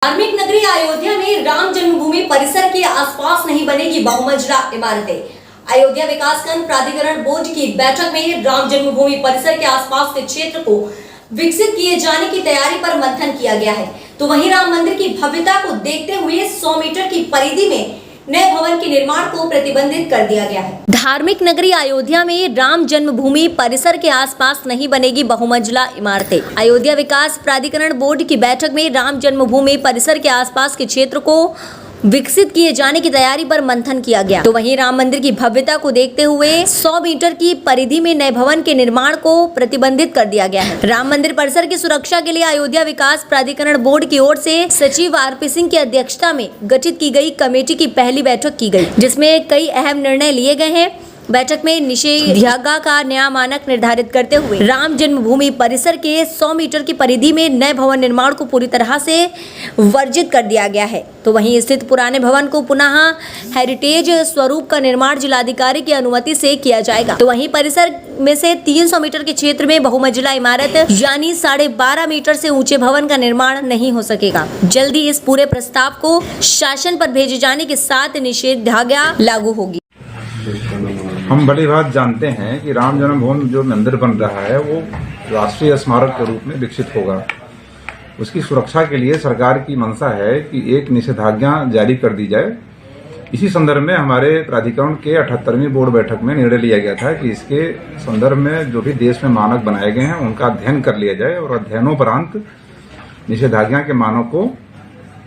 धार्मिक नगरी अयोध्या में राम जन्मभूमि परिसर के आसपास नहीं बनेगी बहुमंजिला इमारतें। अयोध्या विकासखंड प्राधिकरण बोर्ड की बैठक में राम जन्मभूमि परिसर के आसपास के क्षेत्र को विकसित किए जाने की तैयारी पर मंथन किया गया है। तो वहीं राम मंदिर की भव्यता को देखते हुए 100 मीटर की परिधि में नए भवन के निर्माण को प्रतिबंधित कर दिया गया है। धार्मिक नगरी अयोध्या में राम जन्मभूमि परिसर के आसपास नहीं बनेगी बहुमंजिला इमारतें। अयोध्या विकास प्राधिकरण बोर्ड की बैठक में राम जन्मभूमि परिसर के आसपास के क्षेत्र को विकसित किए जाने की तैयारी पर मंथन किया गया। तो वहीं राम मंदिर की भव्यता को देखते हुए 100 मीटर की परिधि में नए भवन के निर्माण को प्रतिबंधित कर दिया गया है। राम मंदिर परिसर की सुरक्षा के लिए अयोध्या विकास प्राधिकरण बोर्ड की ओर से सचिव आरपी सिंह की अध्यक्षता में गठित की गई कमेटी की पहली बैठक की गई, जिसमें कई अहम निर्णय लिए गए हैं। बैठक में निषेधाज्ञा का नया मानक निर्धारित करते हुए राम जन्मभूमि परिसर के 100 मीटर की परिधि में नए भवन निर्माण को पूरी तरह से वर्जित कर दिया गया है। तो वहीं स्थित पुराने भवन को पुनः हेरिटेज स्वरूप का निर्माण जिलाधिकारी की अनुमति से किया जाएगा। तो वहीं परिसर में से 300 मीटर के क्षेत्र में बहुमंजिला इमारत यानी 12.5 मीटर से ऊंचे भवन का निर्माण नहीं हो सकेगा। जल्दी इस पूरे प्रस्ताव को शासन पर भेजे जाने के साथ निषेधाज्ञा लागू होगी। हम बड़ी बात जानते हैं कि राम जन्मभूमि जो मंदिर बन रहा है वो राष्ट्रीय स्मारक के रूप में विकसित होगा। उसकी सुरक्षा के लिए सरकार की मंशा है कि एक निषेधाज्ञा जारी कर दी जाए। इसी संदर्भ में हमारे प्राधिकरण के 78वीं बोर्ड बैठक में निर्णय लिया गया था कि इसके संदर्भ में जो भी देश में मानक बनाए गए हैं उनका अध्ययन कर लिया जाए और अध्ययनोपरांत निषेधाज्ञा के मानक को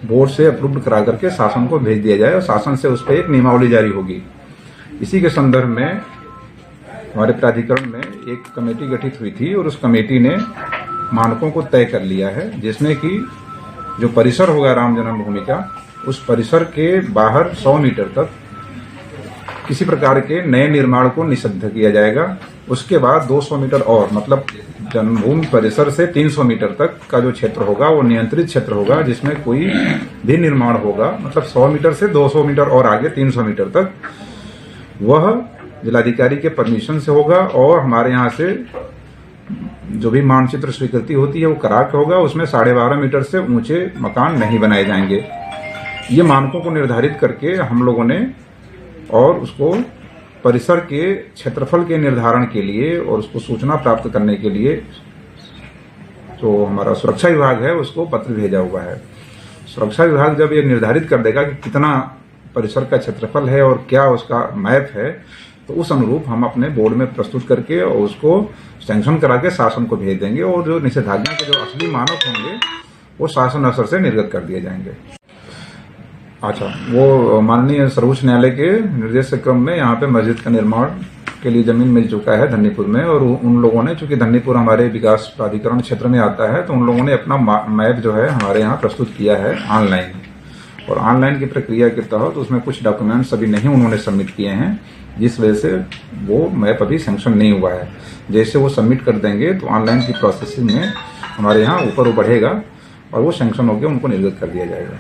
बोर्ड से अप्रूव्ड करा करके शासन को भेज दिया जाए और शासन से उस पर एक नियमावली जारी होगी। इसी के संदर्भ में हमारे प्राधिकरण में एक कमेटी गठित हुई थी और उस कमेटी ने मानकों को तय कर लिया है, जिसमें कि जो परिसर होगा राम जन्मभूमि का, उस परिसर के बाहर 100 मीटर तक किसी प्रकार के नए निर्माण को निषिद्ध किया जाएगा। उसके बाद 200 मीटर और मतलब जन्मभूमि परिसर से 300 मीटर तक का जो क्षेत्र होगा वो नियंत्रित क्षेत्र होगा, जिसमें कोई भी निर्माण होगा मतलब 100 मीटर से 200 मीटर और आगे 300 मीटर तक वह जिलाधिकारी के परमिशन से होगा और हमारे यहाँ से जो भी मानचित्र स्वीकृति होती है वो करा के होगा। उसमें 12.5 मीटर से ऊंचे मकान नहीं बनाए जाएंगे। ये मानकों को निर्धारित करके हम लोगों ने और उसको परिसर के क्षेत्रफल के निर्धारण के लिए और उसको सूचना प्राप्त करने के लिए जो हमारा सुरक्षा विभाग है उसको पत्र भेजा हुआ है। सुरक्षा विभाग जब ये निर्धारित कर देगा कि कितना परिसर का क्षेत्रफल है और क्या उसका मैप है, तो उस अनुरूप हम अपने बोर्ड में प्रस्तुत करके और उसको सैंक्शन करा के शासन को भेज देंगे और जो निषेधाज्ञा के जो असली मानक होंगे वो शासन अवसर से निर्गत कर दिए जाएंगे। अच्छा, वो माननीय सर्वोच्च न्यायालय के निर्देश के क्रम में यहाँ पे मस्जिद का निर्माण के लिए जमीन मिल चुका है धन्नीपुर में, और उन लोगों ने, चूंकि धन्नीपुर हमारे विकास प्राधिकरण क्षेत्र में आता है, तो उन लोगों ने अपना मैप जो है हमारे यहाँ प्रस्तुत किया है ऑनलाइन, और ऑनलाइन की प्रक्रिया के तहत उसमें कुछ डॉक्यूमेंट्स अभी नहीं उन्होंने सबमिट किए हैं, जिस वजह से वो मैप अभी सैंक्शन नहीं हुआ है। जैसे वो सबमिट कर देंगे तो ऑनलाइन की प्रोसेसिंग में हमारे यहाँ ऊपर वो बढ़ेगा और वो सैंक्शन होकर उनको निर्गत कर दिया जाएगा।